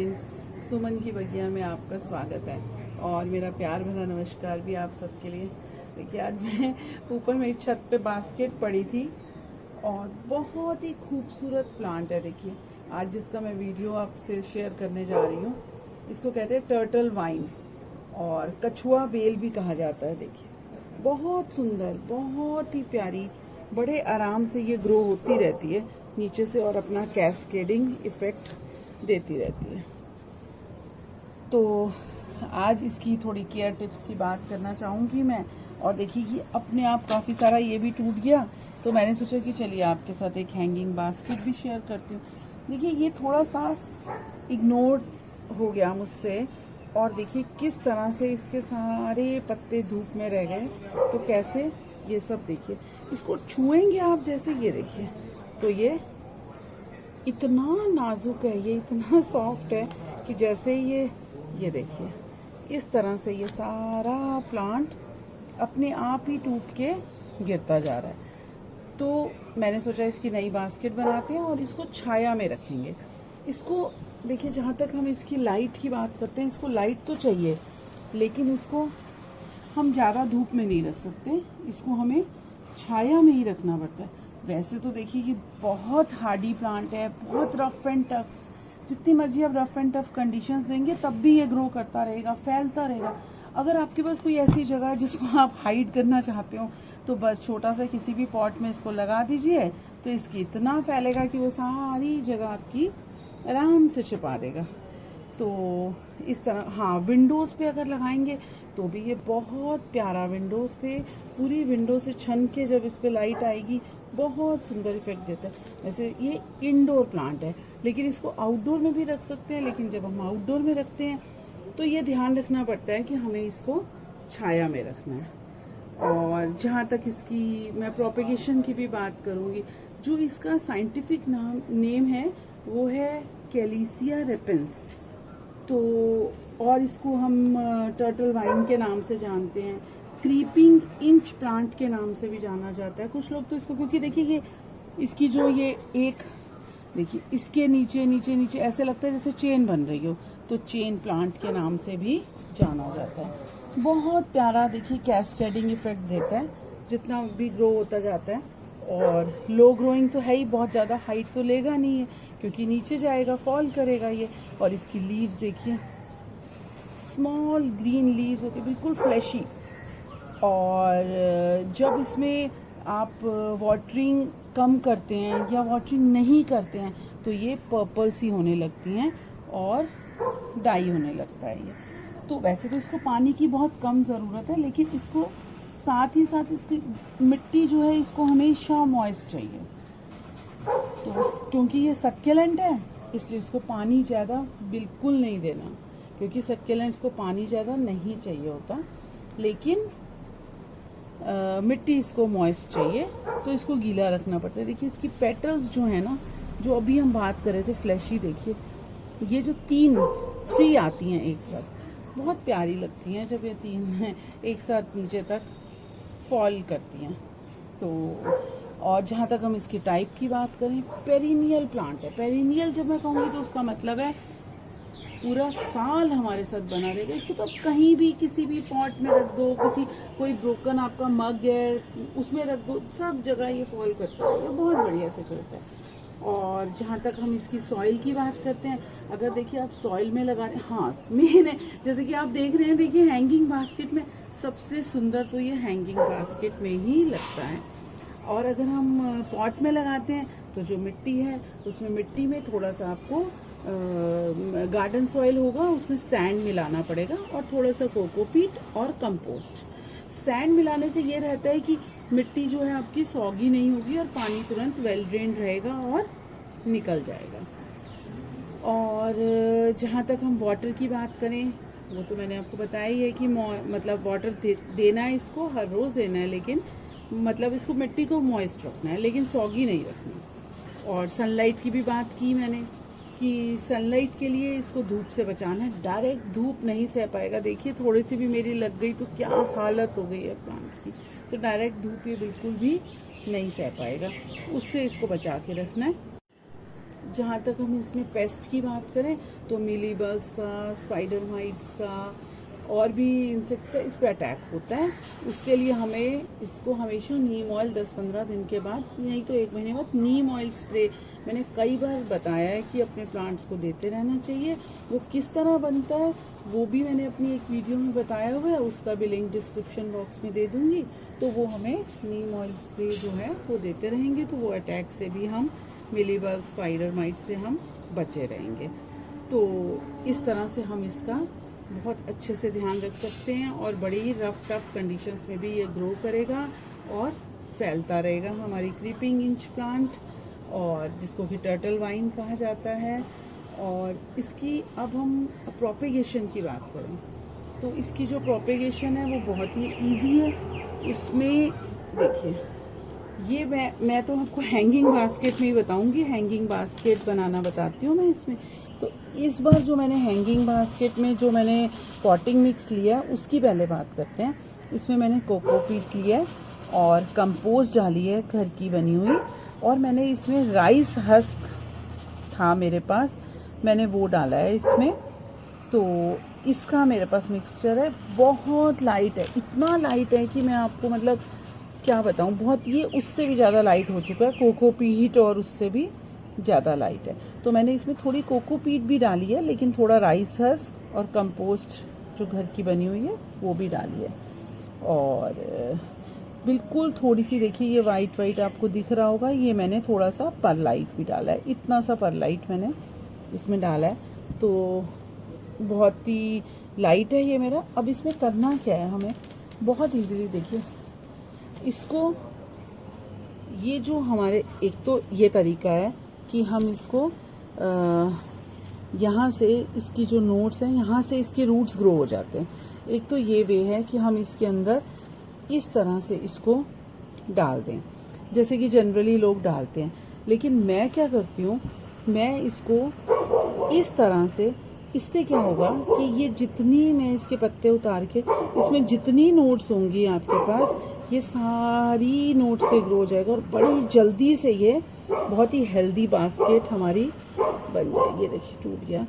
Friends, सुमन की बगिया में आपका स्वागत है और मेरा प्यार भरा नमस्कार भी आप सबके लिए। देखिए, आज मैं ऊपर मेरी छत पे बास्केट पड़ी थी और बहुत ही खूबसूरत प्लांट है। देखिए, आज जिसका मैं वीडियो आपसे शेयर करने जा रही हूँ, इसको कहते हैं टर्टल वाइन और कछुआ बेल भी कहा जाता है। देखिए, बहुत सुंदर, बहुत ही प्यारी, बड़े आराम से ये ग्रो होती रहती है नीचे से और अपना कैस्केडिंग इफेक्ट देती रहती है। तो आज इसकी थोड़ी केयर टिप्स की बात करना चाहूँगी मैं। और देखिए, ये अपने आप काफ़ी सारा ये भी टूट गया, तो मैंने सोचा कि चलिए आपके साथ एक हैंगिंग बास्केट भी शेयर करती हूँ। देखिए, ये थोड़ा सा इग्नोर हो गया मुझसे और देखिए किस तरह से इसके सारे पत्ते धूप में रह गए। तो कैसे ये सब, देखिए इसको छुएंगे आप, जैसे ये देखिए, तो ये इतना नाजुक है, ये इतना सॉफ्ट है कि जैसे ये देखिए इस तरह से ये सारा प्लांट अपने आप ही टूट के गिरता जा रहा है। तो मैंने सोचा इसकी नई बास्केट बनाते हैं और इसको छाया में रखेंगे। इसको देखिए, जहाँ तक हम इसकी लाइट की बात करते हैं, इसको लाइट तो चाहिए, लेकिन इसको हम ज़्यादा धूप में नहीं रख सकते, इसको हमें छाया में ही रखना पड़ता है। वैसे तो देखिए कि बहुत हार्डी प्लांट है, बहुत रफ एंड टफ, जितनी मर्जी आप रफ एंड टफ कंडीशंस देंगे तब भी ये ग्रो करता रहेगा, फैलता रहेगा। अगर आपके पास कोई ऐसी जगह है जिसको आप हाइड करना चाहते हो, तो बस छोटा सा किसी भी पॉट में इसको लगा दीजिए, तो इसकी इतना फैलेगा कि वो सारी जगह आपकी आराम से छिपा देगा। तो इस तरह, हाँ, विंडोज़ पे अगर लगाएंगे तो भी ये बहुत प्यारा, विंडोज़ पे पूरी विंडो से छन के जब इस पे लाइट आएगी बहुत सुंदर इफेक्ट देता है। वैसे ये इंडोर प्लांट है, लेकिन इसको आउटडोर में भी रख सकते हैं, लेकिन जब हम आउटडोर में रखते हैं तो ये ध्यान रखना पड़ता है कि हमें इसको छाया में रखना है। और जहाँ तक इसकी मैं प्रोपेगेशन की भी बात करूँगी, जो इसका साइंटिफिक नेम है वो है कैलिसिया रेपेंस। तो और इसको हम टर्टल वाइन के नाम से जानते हैं, क्रीपिंग इंच प्लांट के नाम से भी जाना जाता है कुछ लोग तो इसको, क्योंकि देखिए ये इसकी जो ये एक देखिए इसके नीचे नीचे नीचे ऐसे लगता है जैसे चेन बन रही हो, तो चेन प्लांट के नाम से भी जाना जाता है। बहुत प्यारा, देखिए कैस्केडिंग इफेक्ट देता है जितना भी ग्रो होता जाता है। और लो ग्रोइंग तो है ही, बहुत ज़्यादा हाइट तो लेगा नहीं है क्योंकि नीचे जाएगा, फॉल करेगा ये। और इसकी लीव्स देखिए, स्मॉल ग्रीन लीव्स होती है, बिल्कुल फ्लैशी। और जब इसमें आप वाटरिंग कम करते हैं या वाटरिंग नहीं करते हैं तो ये पर्पल सी होने लगती हैं और डाई होने लगता है ये। तो वैसे तो इसको पानी की बहुत कम ज़रूरत है, लेकिन इसको साथ ही साथ इसकी मिट्टी जो है इसको हमेशा मॉइस्ट चाहिए। तो क्योंकि ये सक्यूलेंट है इसलिए इसको पानी ज़्यादा बिल्कुल नहीं देना, क्योंकि सक्यूलेंट्स को पानी ज़्यादा नहीं चाहिए होता, लेकिन मिट्टी इसको मॉइस्ट चाहिए, तो इसको गीला रखना पड़ता है। देखिए, इसकी पेटल्स जो है ना, जो अभी हम बात कर रहे थे फ्लैशी, देखिए ये जो 3 आती हैं एक साथ, बहुत प्यारी लगती हैं जब ये 3 एक साथ नीचे तक फॉल करती हैं। तो और जहाँ तक हम इसकी टाइप की बात करें, पेरिनियल प्लांट है। पेरिनियल जब मैं कहूँगी तो उसका मतलब है पूरा साल हमारे साथ बना रहेगा। इसको तो आप कहीं भी किसी भी पॉट में रख दो, कोई ब्रोकन आपका मग है उसमें रख दो, सब जगह ये फॉल करता है, ये बहुत बढ़िया से चलता है। और जहाँ तक हम इसकी सॉइल की बात करते हैं, अगर देखिए आप सॉइल में लगा रहे हैं, हाँ मेन है, जैसे कि आप देख रहे हैं, देखिए हैंगिंग बास्केट में सबसे सुंदर तो ये हैंगिंग बास्केट में ही लगता है। और अगर हम पॉट में लगाते हैं तो जो मिट्टी है उसमें, मिट्टी में थोड़ा सा आपको गार्डन सॉइल होगा, उसमें सैंड मिलाना पड़ेगा और थोड़ा सा कोकोपीट और कंपोस्ट। सैंड मिलाने से ये रहता है कि मिट्टी जो है आपकी सॉगी नहीं होगी और पानी तुरंत वेल ड्रेन्ड रहेगा और निकल जाएगा। और जहाँ तक हम वाटर की बात करें, वो तो मैंने आपको बताया ही है कि मतलब वाटर देना है, इसको हर रोज़ देना है, लेकिन मतलब इसको मिट्टी को मॉइस्ट रखना है, लेकिन सॉगी नहीं रखना। और सनलाइट की भी बात की मैंने कि सनलाइट के लिए इसको धूप से बचाना है, डायरेक्ट धूप नहीं सह पाएगा। देखिए, थोड़ी सी भी मेरी लग गई तो क्या हालत हो गई है प्लांट की। तो डायरेक्ट धूप ये बिल्कुल भी नहीं सह पाएगा, उससे इसको बचा के रखना है। जहाँ तक हम इसमें पेस्ट की बात करें तो मिली बग्स का, स्पाइडर माइट्स का और भी इंसेक्ट्स का इस पर अटैक होता है। उसके लिए हमें इसको हमेशा नीम ऑयल 10-15 दिन के बाद, नहीं तो 1 महीने बाद नीम ऑयल स्प्रे मैंने कई बार बताया है कि अपने प्लांट्स को देते रहना चाहिए। वो किस तरह बनता है वो भी मैंने अपनी एक वीडियो में बताया हुआ है, उसका भी लिंक डिस्क्रिप्शन बॉक्स में दे दूंगी। तो वो हमें नीम ऑयल स्प्रे जो है वो देते रहेंगे तो वो अटैक से भी हम, मिलीबग, स्पाइडर माइट से हम बचे रहेंगे। तो इस तरह से हम इसका बहुत अच्छे से ध्यान रख सकते हैं और बड़ी रफ टफ कंडीशंस में भी ये ग्रो करेगा और फैलता रहेगा हमारी क्रीपिंग इंच प्लांट, और जिसको कि टर्टल वाइन कहा जाता है। और इसकी अब हम प्रोपेगेशन की बात करें तो इसकी जो प्रोपेगेशन है वो बहुत ही इजी है। इसमें देखिए, ये मैं तो आपको हैंगिंग बास्केट में ही बताऊंगी, हैंगिंग बास्केट बनाना बताती हूँ मैं इसमें। तो इस बार जो मैंने हैंगिंग बास्केट में जो मैंने पॉटिंग मिक्स लिया है उसकी पहले बात करते हैं। इसमें मैंने कोकोपीट लिया है और कंपोस्ट डाली है घर की बनी हुई, और मैंने इसमें राइस हस्क था मेरे पास, मैंने वो डाला है इसमें। तो इसका मेरे पास मिक्सचर है, बहुत लाइट है, इतना लाइट है कि मैं आपको मतलब क्या बताऊं, बहुत, ये उससे भी ज़्यादा लाइट हो चुका है, कोकोपीट और उससे भी ज़्यादा लाइट है। तो मैंने इसमें थोड़ी कोकोपीट भी डाली है, लेकिन थोड़ा राइस हस्क और कंपोस्ट जो घर की बनी हुई है वो भी डाली है। और बिल्कुल थोड़ी सी, देखिए ये वाइट वाइट आपको दिख रहा होगा, ये मैंने थोड़ा सा परलाइट भी डाला है, इतना सा परलाइट मैंने इसमें डाला है। तो बहुत ही लाइट है ये मेरा। अब इसमें करना क्या है हमें, बहुत इजीली देखिए इसको, ये जो हमारे, एक तो ये तरीका है कि हम इसको यहाँ से इसकी जो नोट्स हैं यहाँ से इसके रूट्स ग्रो हो जाते हैं। एक तो ये वे है कि हम इसके अंदर इस तरह से इसको डाल दें जैसे कि जनरली लोग डालते हैं, लेकिन मैं क्या करती हूँ, मैं इसको इस तरह से, इससे क्या होगा कि ये जितनी मैं इसके पत्ते उतार के इसमें जितनी नोट्स होंगी आपके पास, ये सारी नोट से ग्रो हो जाएगा और बड़ी जल्दी से ये बहुत ही हेल्दी बास्केट हमारी बन जाएगी। ये देखिए टूट गया,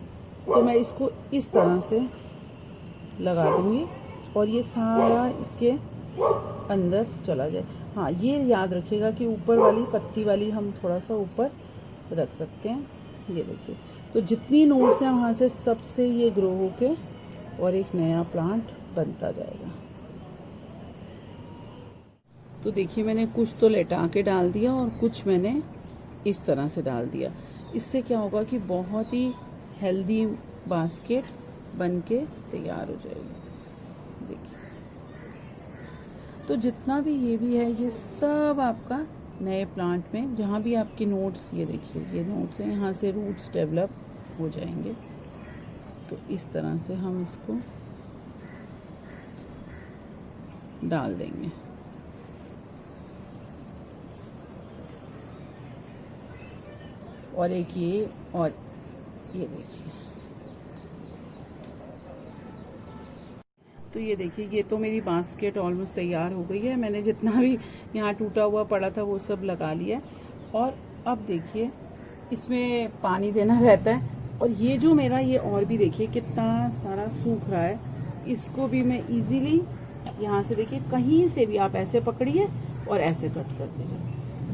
तो मैं इसको इस तरह से लगा दूंगी और ये सारा इसके अंदर चला जाए। हाँ, ये याद रखिएगा कि ऊपर वाली पत्ती वाली हम थोड़ा सा ऊपर रख सकते हैं। ये देखिए, तो जितनी नोट्स हैं वहाँ से सबसे ये ग्रो होके और एक नया प्लांट बनता जाएगा। तो देखिए मैंने कुछ तो लेटा के डाल दिया और कुछ मैंने इस तरह से डाल दिया। इससे क्या होगा कि बहुत ही हेल्दी बास्केट बन के तैयार हो जाएगी। देखिए, तो जितना भी ये भी है ये सब आपका नए प्लांट में, जहाँ भी आपकी नोट्स, ये देखिए ये नोट्स हैं, यहाँ से रूट्स डेवलप हो जाएंगे। तो इस तरह से हम इसको डाल देंगे। और एक ये, और ये देखिए, तो ये देखिए ये तो मेरी बास्केट ऑलमोस्ट तैयार हो गई है। मैंने जितना भी यहाँ टूटा हुआ पड़ा था वो सब लगा लिया। और अब देखिए इसमें पानी देना रहता है, और ये जो मेरा ये और भी देखिए कितना सारा सूख रहा है, इसको भी मैं इजीली यहाँ से, देखिए कहीं से भी आप ऐसे पकड़िए और ऐसे कट कर दीजिए।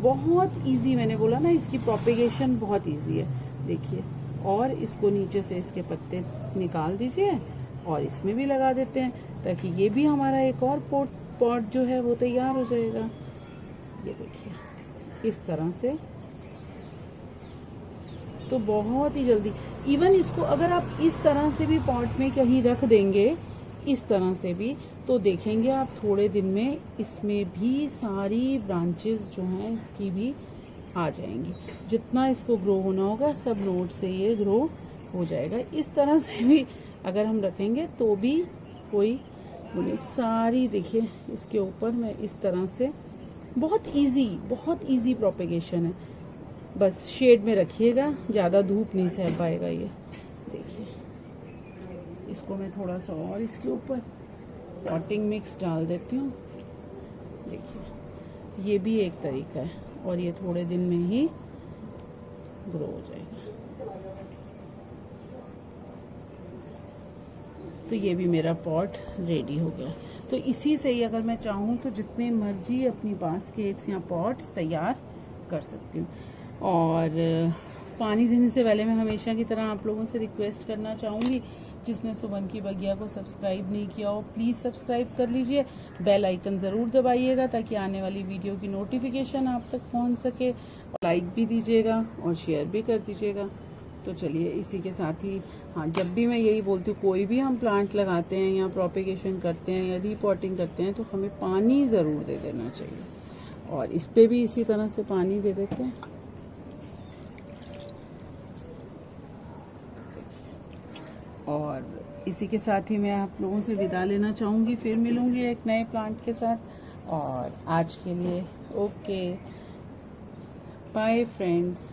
बहुत इजी, मैंने बोला ना इसकी प्रोपेगेशन बहुत इजी है। देखिए, और इसको नीचे से इसके पत्ते निकाल दीजिए और इसमें भी लगा देते हैं, ताकि ये भी हमारा एक और पॉट जो है वो तैयार हो जाएगा। ये देखिए इस तरह से, तो बहुत ही जल्दी, इवन इसको अगर आप इस तरह से भी पॉट में कहीं रख देंगे, इस तरह से भी, तो देखेंगे आप थोड़े दिन में इसमें भी सारी ब्रांचेस जो हैं इसकी भी आ जाएंगी। जितना इसको ग्रो होना होगा सब नोड से ये ग्रो हो जाएगा। इस तरह से भी अगर हम रखेंगे तो भी कोई बोले, सारी देखिए इसके ऊपर मैं इस तरह से, बहुत इजी प्रोपेगेशन है। बस शेड में रखिएगा, ज़्यादा धूप नहीं सह पाएगा ये। देखिए इसको मैं थोड़ा सा और इसके ऊपर पॉटिंग मिक्स डाल देती हूँ। देखिए ये भी एक तरीका है, और ये थोड़े दिन में ही ग्रो हो जाएगा। तो ये भी मेरा पॉट रेडी हो गया। तो इसी से ही अगर मैं चाहूँ तो जितने मर्जी अपनी बास्केट्स या पॉट्स तैयार कर सकती हूँ। और पानी देने से पहले मैं हमेशा की तरह आप लोगों से रिक्वेस्ट करना चाहूँगी, जिसने सुमन की बगिया को सब्सक्राइब नहीं किया हो प्लीज़ सब्सक्राइब कर लीजिए, बेल आइकन ज़रूर दबाइएगा ताकि आने वाली वीडियो की नोटिफिकेशन आप तक पहुँच सके। लाइक भी दीजिएगा और शेयर भी कर दीजिएगा। तो चलिए इसी के साथ ही, हाँ, जब भी मैं यही बोलती हूँ कोई भी हम प्लांट लगाते हैं या प्रोपेगेशन करते हैं या रीपॉटिंग करते हैं तो हमें पानी ज़रूर दे देना चाहिए। और इस पे भी इसी तरह से पानी दे देते हैं। और इसी के साथ ही मैं आप लोगों से विदा लेना चाहूँगी, फिर मिलूँगी एक नए प्लांट के साथ। और आज के लिए ओके, बाय फ्रेंड्स।